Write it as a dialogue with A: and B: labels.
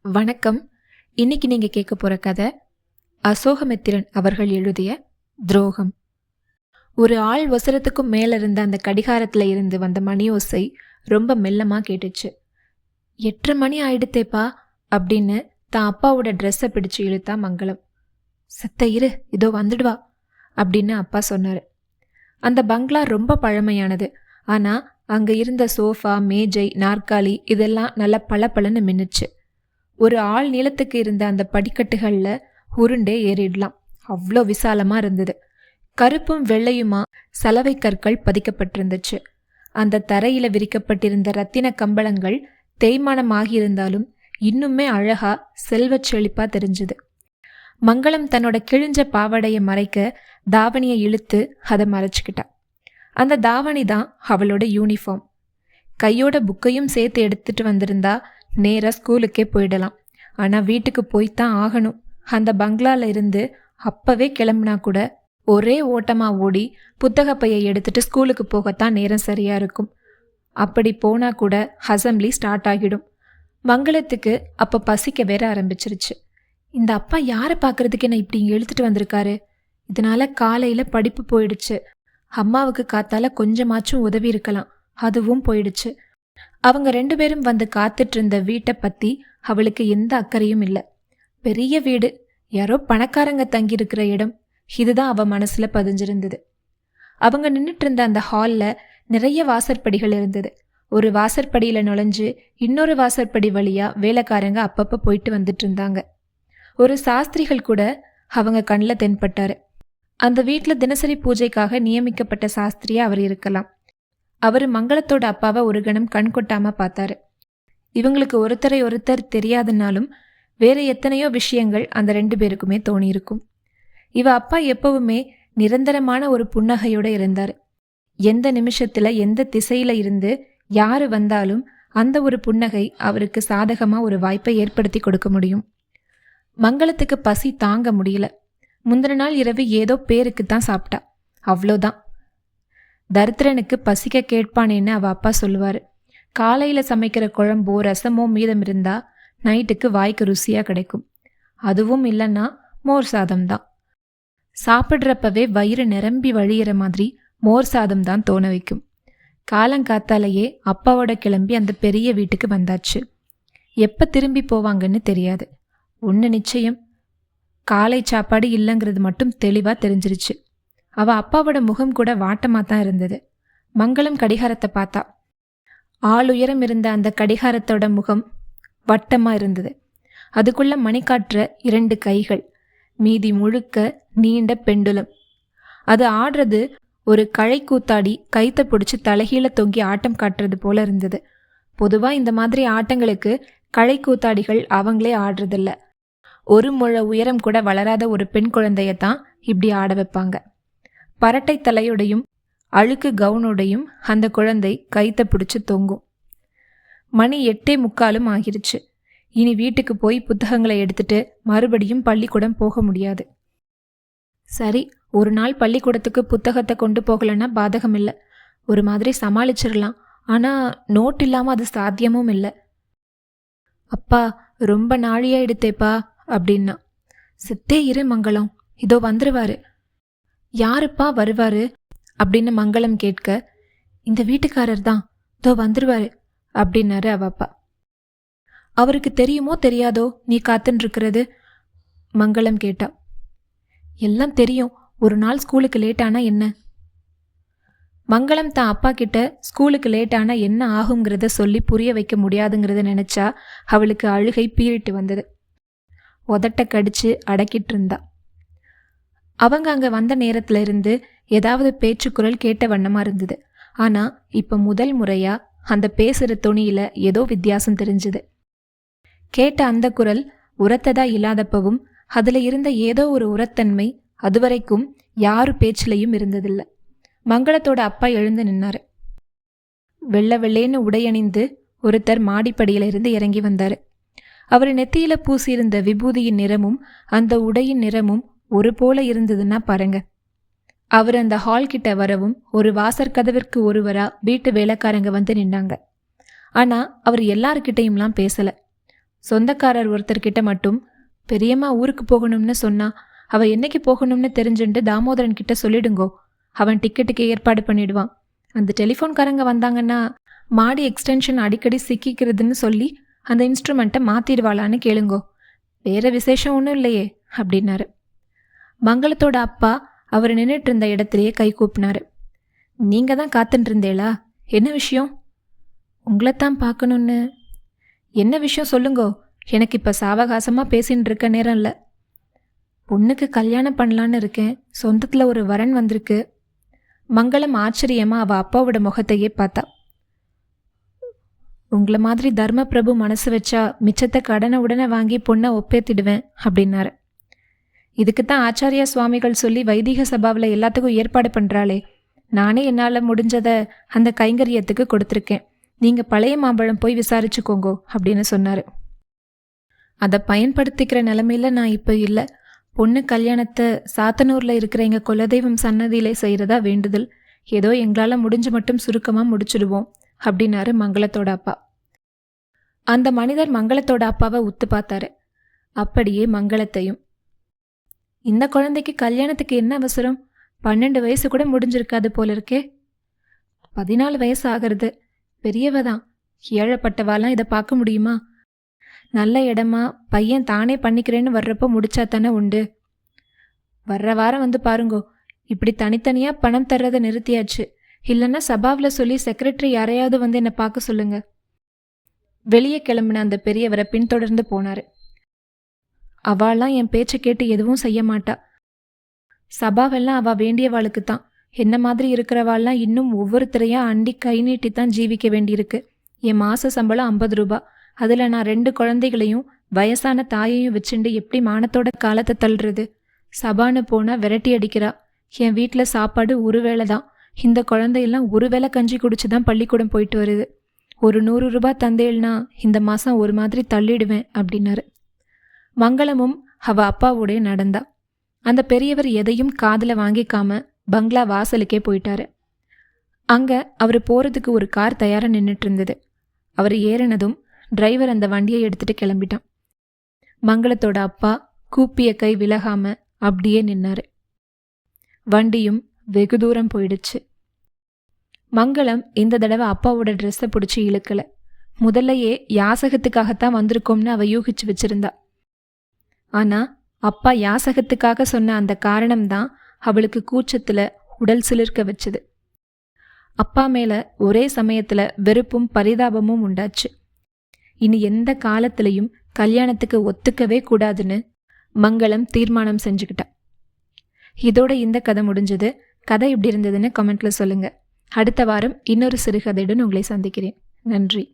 A: வணக்கம். இன்னைக்கு நீங்க கேட்க போற கதை அசோகமித்திரன் அவர்கள் எழுதிய துரோகம். ஒரு ஆள் ஒசரத்துக்கும் மேல இருந்த அந்த கடிகாரத்துல இருந்து வந்த மணியோசை ரொம்ப மெல்லமா கேட்டுச்சு. 8:30 மணி ஆயிடுத்தேப்பா அப்படின்னு தான் அப்பாவோட ட்ரெஸ்ஸை பிடிச்சு இழுத்தா மங்களம். சத்த இரு, இதோ வந்துடுவா அப்படின்னு அப்பா சொன்னாரு. அந்த பங்களா ரொம்ப பழமையானது. ஆனா அங்க இருந்த சோஃபா, மேஜை, நாற்காலி இதெல்லாம் நல்ல பளபளன்னு மின்னுச்சு. ஒரு ஆள் நீளத்துக்கு இருந்த அந்த படிக்கட்டுகள்ல உருண்டே ஏறிடலாம், அவ்வளோ விசாலமா இருந்தது. கருப்பும் வெள்ளையுமா சலவை கற்கள் பதிக்கப்பட்டிருந்துச்சு. அந்த தரையில விரிக்கப்பட்டிருந்த ரத்தின கம்பளங்கள் தேய்மானமாகியிருந்தாலும் இன்னுமே அழகா செல்வச் செழிப்பா தெரிஞ்சுது. மங்களம் தன்னோட கிழிஞ்ச பாவாடைய மறைக்க தாவணியை இழுத்து அதை மறைச்சுக்கிட்டா. அந்த தாவணி தான் அவளோட யூனிஃபார்ம். கையோட புக்கையும் சேர்த்து எடுத்துட்டு வந்திருந்தா நேரா ஸ்கூலுக்கே போயிடலாம். ஆனா வீட்டுக்கு போய்த்தான் ஆகணும். அந்த பங்களால இருந்து அப்பவே கிளம்புனா கூட ஒரே ஓட்டமா ஓடி புத்தக பையை எடுத்துட்டு ஸ்கூலுக்கு போகத்தான் நேரம் சரியா இருக்கும். அப்படி போனா கூட அசம்பிளி ஸ்டார்ட் ஆகிடும். மங்களத்துக்கு அப்ப பசிக்க வேற ஆரம்பிச்சிருச்சு. இந்த அப்பா யாரை பார்க்கறதுக்கு என்ன இப்படி இங்க இழுத்துட்டு வந்திருக்காரு? இதனால காலையில படிப்பு போயிடுச்சு. அம்மாவுக்கு காத்தால கொஞ்சமாச்சும் உதவி இருக்கலாம், அதுவும் போயிடுச்சு. அவங்க 2 பேரும் வந்து காத்துட்டு இருந்த வீட்டை பத்தி அவளுக்கு எந்த அக்கறையும் இல்லை. பெரிய வீடு, யாரோ பணக்காரங்க தங்கியிருக்கிற இடம், இதுதான் அவ மனசுல பதிஞ்சிருந்தது. அவங்க நின்றுட்டு இருந்த அந்த ஹால்ல நிறைய வாசற்படிகள் இருந்தது. ஒரு வாசற்படியில நுழைஞ்சு இன்னொரு வாசற்படி வழியா வேலைக்காரங்க அப்பப்ப போயிட்டு வந்துட்டு இருந்தாங்க. ஒரு சாஸ்திரிகள் கூட அவங்க கண்ணில் தென்பட்டாரு. அந்த வீட்டில் தினசரி பூஜைக்காக நியமிக்கப்பட்ட சாஸ்திரியா அவர் இருக்கலாம். அவர் மங்களத்தோட அப்பாவை ஒரு கணம் கண் கொட்டாம பார்த்தாரு. இவங்களுக்கு ஒருத்தரை ஒருத்தர் தெரியாதுன்னாலும் வேற எத்தனையோ விஷயங்கள் அந்த 2 பேருக்குமே தோணியிருக்கும். இவ அப்பா எப்பவுமே நிரந்தரமான ஒரு புன்னகையோட இருந்தாரு. எந்த நிமிஷத்துல எந்த திசையில இருந்து யாரு வந்தாலும் அந்த ஒரு புன்னகை அவருக்கு சாதகமா ஒரு வாய்ப்பை ஏற்படுத்தி கொடுக்க முடியும். மங்களத்துக்கு பசி தாங்க முடியல. முந்தின நாள் இரவு ஏதோ பேருக்கு தான் சாப்பிட்டா, அவ்வளோதான். தரித்திரனுக்கு பசிக்க கேட்பானேன்னு அவ அப்பா சொல்லுவாரு. காலையில சமைக்கிற குழம்போ ரசமோ மீதம் இருந்தா நைட்டுக்கு வாய்க்கு ருசியா கிடைக்கும். அதுவும் இல்லைன்னா மோர் சாதம் தான். சாப்பிட்றப்பவே வயிறு நிரம்பி வழியிற மாதிரி மோர் சாதம் தான் தோண வைக்கும். காலங்காத்தாலேயே அப்பாவோட கிளம்பி அந்த பெரிய வீட்டுக்கு வந்தாச்சு. எப்ப திரும்பி போவாங்கன்னு தெரியாது. ஒன்று நிச்சயம், காலை சாப்பாடு இல்லைங்கிறது மட்டும் தெளிவா தெரிஞ்சிருச்சு. அவ அப்பாவோட முகம் கூட வாட்டமா தான் இருந்தது. மங்களம் கடிகாரத்தை பார்த்தா. ஆளுயரம் இருந்த அந்த கடிகாரத்தோட முகம் வட்டமா இருந்தது. அதுக்குள்ள மணி காட்டுற 2 கைகள், மீதி முழுக்க நீண்ட பெண்டுலம். அது ஆடுறது ஒரு களை கூத்தாடி கைத்தை பிடிச்சி தலைகீழ தொங்கி ஆட்டம் காட்டுறது போல இருந்தது. பொதுவா இந்த மாதிரி ஆட்டங்களுக்கு களை கூத்தாடிகள் அவங்களே ஆடுறதில்ல. 1 முழ உயரம் கூட வளராத ஒரு பெண் குழந்தையத்தான் இப்படி ஆட வைப்பாங்க. பரட்டை தலையோடையும் அழுக்கு கவுனோடையும் அந்த குழந்தை கைத்தை பிடிச்சு தொங்கும். மணி 8:45 ஆகிருச்சு. இனி வீட்டுக்கு போய் புத்தகங்களை எடுத்துட்டு மறுபடியும் பள்ளிக்கூடம் போக முடியாது. சரி, ஒரு நாள் பள்ளிக்கூடத்துக்கு புத்தகத்தை கொண்டு போகலன்னா பாதகம் இல்லை, ஒரு மாதிரி சமாளிச்சிடலாம். ஆனா நோட் இல்லாம அது சாத்தியமும் இல்லை. அப்பா ரொம்ப நாழியா எடுத்தேப்பா அப்படின்னா. செத்தே இரு மங்களம், இதோ வந்துருவாரு. யாருப்பா வருவாரு அப்படின்னு மங்களம் கேட்க, இந்த வீட்டுக்காரர் தான், இதோ வந்துருவாரு அப்படின்னாரு அவ அப்பா. அவருக்கு தெரியுமோ தெரியாதோ நீ காத்துன்னு இருக்கிறது? மங்களம் கேட்டா. எல்லாம் தெரியும், ஒரு நாள் ஸ்கூலுக்கு லேட் ஆனா என்ன? மங்களம் தான் அப்பா கிட்ட ஸ்கூலுக்கு லேட் ஆனா என்ன ஆகுங்கிறத சொல்லி புரிய வைக்க முடியாதுங்கிறத நினைச்சா அவளுக்கு அழுகை பீறிட்டு வந்தது. உதட்ட கடிச்சு அடக்கிட்டு இருந்தா. அவங்க அங்க வந்த நேரத்துல இருந்து ஏதாவது பேச்சுக்குரல் கேட்ட வண்ணமா இருந்தது. ஆனா இப்ப முதல் முறையா அந்த பேசுற துணியில ஏதோ வித்தியாசம் தெரிஞ்சுது. கேட்ட அந்த குரல் உரத்ததா இல்லாதப்பவும் அதுல இருந்த ஏதோ ஒரு உரத்தன்மை அதுவரைக்கும் யாரு பேச்சிலையும் இருந்ததில்ல. மங்களத்தோட அப்பா எழுந்து நின்னாரு. வெள்ளை வெள்ளேன்னு உடையணிந்து ஒருத்தர் மாடிப்படியில இருந்து இறங்கி வந்தாரு. அவர் நெத்தியில பூசியிருந்த விபூதியின் நிறமும் அந்த உடையின் நிறமும் ஒரு போல இருந்ததுன்னா பாருங்க. அவர் அந்த ஹால் கிட்ட வரவும் ஒரு வாசற்கதவிற்கு ஒருவரா வீட்டு வேலைக்காரங்க வந்து நின்னாங்க. ஆனா அவர் எல்லார்கிட்டையும்லாம் பேசல. சொந்தக்காரர் ஒருத்தர்கிட்ட மட்டும் பெரியம்மா ஊருக்கு போகணும்னு சொன்னா அவ என்னைக்கு போகணும்னு தெரிஞ்சுட்டு தாமோதரன் கிட்ட சொல்லிடுங்கோ, அவன் டிக்கெட்டுக்கு ஏற்பாடு பண்ணிடுவான். அந்த டெலிஃபோன்காரங்க வந்தாங்கன்னா மாடி எக்ஸ்டென்ஷன் அடிக்கடி சிக்கிக்கிறதுன்னு சொல்லி அந்த இன்ஸ்ட்ருமெண்ட்டை மாற்றிடுவாளான்னு கேளுங்கோ. வேற விசேஷம் ஒன்றும் இல்லையே அப்படின்னாரு. மங்களத்தோட அப்பா அவர் நின்றுட்டு இருந்த இடத்துலையே கை கூப்பினாரு. நீங்கள் தான் காத்துட்டு இருந்தேளா? என்ன விஷயம்? உங்களைத்தான் பார்க்கணுன்னு. என்ன விஷயம் சொல்லுங்கோ, எனக்கு இப்போ சாவகாசமாக பேசின்னு இருக்க நேரம் இல்லை. பொண்ணுக்கு கல்யாணம் பண்ணலான்னு இருக்கேன், சொந்தத்தில் ஒரு வரன் வந்திருக்கு. மங்களம் ஆச்சரியமாக அவள் அப்பாவோட முகத்தையே பார்த்தா. உங்களை மாதிரி தர்ம பிரபு மனசு வச்சா மிச்சத்தை கடனை உடனே வாங்கி பொண்ணை ஒப்பேத்திடுவேன் அப்படின்னாரு. இதுக்குத்தான் ஆச்சாரியா சுவாமிகள் சொல்லி வைதிக சபாவில் எல்லாத்துக்கும் ஏற்பாடு பண்ணுறாளே. நானே என்னால் முடிஞ்சதை அந்த கைங்கரியத்துக்கு கொடுத்துருக்கேன். நீங்கள் பழைய மாம்பழம் போய் விசாரிச்சுக்கோங்கோ அப்படின்னு சொன்னார். அதை பயன்படுத்திக்கிற நிலமையில நான் இப்போ இல்லை. பொண்ணு கல்யாணத்தை சாத்தனூரில் இருக்கிற எங்கள் குலதெய்வம் சன்னதியிலே செய்கிறதா வேண்டுதல். ஏதோ எங்களால் முடிஞ்ச மட்டும் சுருக்கமாக முடிச்சிடுவோம் அப்படின்னாரு மங்களத்தோட அப்பா. அந்த மனிதர் மங்களத்தோட அப்பாவை உத்து பார்த்தாரு. அப்படியே மங்களத்தையும். இந்த குழந்தைக்கு கல்யாணத்துக்கு என்ன அவசரம்? 12 வயசு கூட முடிஞ்சிருக்காது போல இருக்கே. 14 வயசு ஆகிறது. பெரியவ தான். ஏழப்பட்டவாலாம் இதை பார்க்க முடியுமா? நல்ல இடமா பையன் தானே பண்ணிக்கிறேன்னு வர்றப்போ முடிச்சா தானே உண்டு. வர்ற வாரம் வந்து பாருங்கோ. இப்படி தனித்தனியாக பணம் தர்றதை நிறுத்தியாச்சு. இல்லைன்னா சபாவில் சொல்லி செக்ரட்டரி யாரையாவது வந்து என்னை பார்க்க சொல்லுங்க. வெளியே கிளம்பின அந்த பெரியவரை பின்தொடர்ந்து போனார். அவளாம் என் பேச்சை கேட்டு எதுவும் செய்ய மாட்டா. சபாவெல்லாம் அவள் வேண்டியவாளுக்கு தான். என்ன மாதிரி இருக்கிறவாள்லாம் இன்னும் ஒவ்வொருத்தரையா அண்டி கை நீட்டித்தான் ஜீவிக்க வேண்டியிருக்கு. என் மாத சம்பளம் 50 ரூபா. அதில் நான் 2 குழந்தைகளையும் வயசான தாயையும் வச்சுண்டு எப்படி மானத்தோட காலத்தை தள்ளுறது? சபான்னு போனால் விரட்டி அடிக்கிறா. என் வீட்டில் சாப்பாடு ஒரு வேளை தான். இந்த குழந்தையெல்லாம் ஒரு வேளை கஞ்சி குடிச்சு தான் பள்ளிக்கூடம் போயிட்டு வருது. ஒரு 100 ரூபா தந்தேல்னா இந்த மாதம் ஒரு மாதிரி தள்ளிடுவேன் அப்படின்னாரு. மங்களமும் அவ அப்பாவோடைய நடந்தா. அந்த பெரியவர் எதையும் காதில் வாங்கிக்காம பங்களா வாசலுக்கே போயிட்டாரு. அங்கே அவர் போகிறதுக்கு ஒரு கார் தயாராக நின்றுட்டு இருந்தது. அவர் ஏறினதும் டிரைவர் அந்த வண்டியை எடுத்துட்டு கிளம்பிட்டான். மங்களத்தோட அப்பா கூப்பிய கை விலகாம அப்படியே நின்னாரு. வண்டியும் வெகு தூரம் போயிடுச்சு. மங்களம் இந்த தடவை அப்பாவோட ட்ரெஸ்ஸை பிடிச்சி இழுக்கல. முதல்லையே யாசகத்துக்காகத்தான் வந்திருக்கோம்னு அவ யூகிச்சு வச்சிருந்தா. ஆனா அப்பா யாசகத்துக்காக சொன்ன அந்த காரணம்தான் அவளுக்கு கூச்சத்துல உடல் சிலிர்க்க வச்சது. அப்பா மேல ஒரே சமயத்துல வெறுப்பும் பரிதாபமும் உண்டாச்சு. இனி எந்த காலத்திலையும் கல்யாணத்துக்கு ஒத்துக்கவே கூடாதுன்னு மங்களம் தீர்மானம் செஞ்சுக்கிட்டா. இதோட இந்த கதை முடிஞ்சது. கதை எப்படி இருந்ததுன்னு கமெண்ட்ல சொல்லுங்க. அடுத்த வாரம் இன்னொரு சிறுகதையுடன் உங்களை சந்திக்கிறேன். நன்றி.